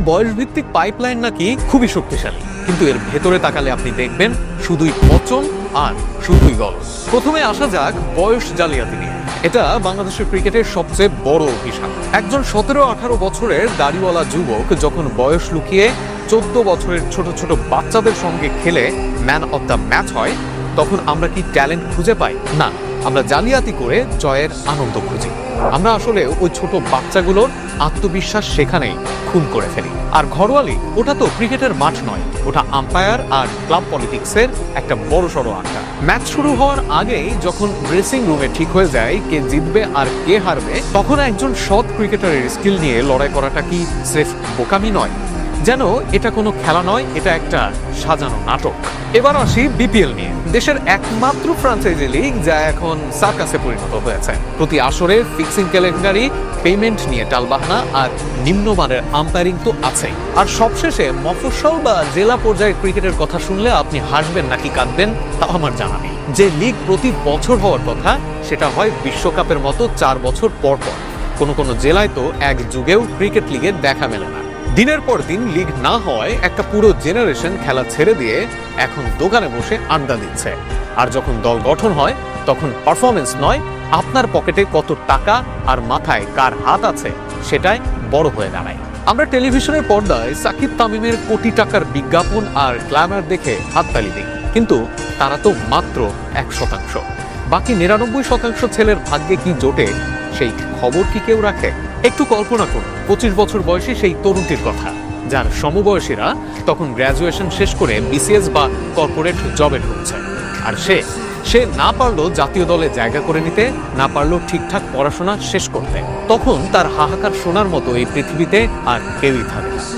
বয়সভিত্তিক পাইপলাইন নাকি খুবই শক্তিশালী, কিন্তু এর ভেতরে তাকালে আপনি দেখবেন শুধুই পচন আর শুধুই গলদ। প্রথমে আসা যাক বয়স জালিয়াতি নিয়ে। এটা বাংলাদেশের ক্রিকেটের সবচেয়ে বড় অভিশাপ। একজন 17-18 বছরের দাড়িওয়ালা যুবক যখন বয়স লুকিয়ে 14 বছরের ছোট ছোট বাচ্চাদের সঙ্গে খেলে ম্যান অব দ্য ম্যাচ হয়, তখন আমরা কি ট্যালেন্ট খুঁজে পাই? না, আমরা জালিয়াতি করে জয়ের আনন্দ খুঁজি। আমরা আসলে ওই ছোট বাচ্চাগুলোর আত্মবিশ্বাস সেখানেই খুন করে ফেলি। আর ঘরোয়া লীগ, ওটা তো ক্রিকেটের মাঠ নয়, ওটা আম্পায়ার আর ক্লাব পলিটিক্সের একটা বড়সড় আড্ডা। ম্যাচ শুরু হওয়ার আগেই যখন ড্রেসিং রুমে ঠিক হয়ে যায় কে জিতবে আর কে হারবে, তখন একজন সৎ ক্রিকেটারের স্কিল নিয়ে লড়াই করাটা কি স্রেফ বোকামি নয়? যেন এটা কোনো খেলা নয়, এটা একটা সাজানো নাটক। এবার আসি বিপিএল নিয়ে। দেশের একমাত্র ফ্র্যাঞ্চাইজি লিগ যা এখন সার্কাসে পরিণত হয়েছে। প্রতি আসরে ফিক্সিং কেলেঙ্কারি, পেমেন্ট নিয়ে টালবাহানা আর নিম্নমানের আম্পায়ারিং তো আছেই। আর সবশেষে মফস্বল বা জেলা পর্যায়ের ক্রিকেটের কথা শুনলে আপনি হাসবেন নাকি কাঁদবেন তা আমার জানা নেই। যে লিগ প্রতি বছর হওয়ার কথা, সেটা হয় বিশ্বকাপের মতো 4 বছর পর পর। কোনো জেলায় তো এক যুগেও ক্রিকেট লিগের দেখা মেলে না। দিনের পর দিন লিগ না হওয়ায় একটা পুরো জেনারেশন খেলা ছেড়ে দিয়ে এখন দোকানে বসে আড্ডা দিচ্ছে। আর যখন দল গঠন হয়, তখন পারফরমেন্স নয়, আপনার পকেটে কত টাকা আর মাথায় কার হাত আছে সেটাই বড় হয়ে দাঁড়ায়। আমরা টেলিভিশনের পর্দায় সাকিব তামিমের কোটি টাকার বিজ্ঞাপন আর গ্ল্যামার দেখে হাততালি দিই, কিন্তু তারা তো মাত্র 1%। বাকি 99% ছেলের ভাগ্যে কি জোটে সেই খবর কি কেউ রাখে? একটু কল্পনা করুন 25 বছর বয়সী সেই তরুণটির কথা, যার সমবয়সীরা তখন গ্র্যাজুয়েশন শেষ করে বিসিএস বা কর্পোরেট জবে ঢুকছে। আর সে না পারলো জাতীয় দলে জায়গা করে নিতে, না পারলো ঠিকঠাক পড়াশোনা শেষ করতে। তখন তার হাহাকার শোনার মতো এই পৃথিবীতে আর কেউই থাকে না।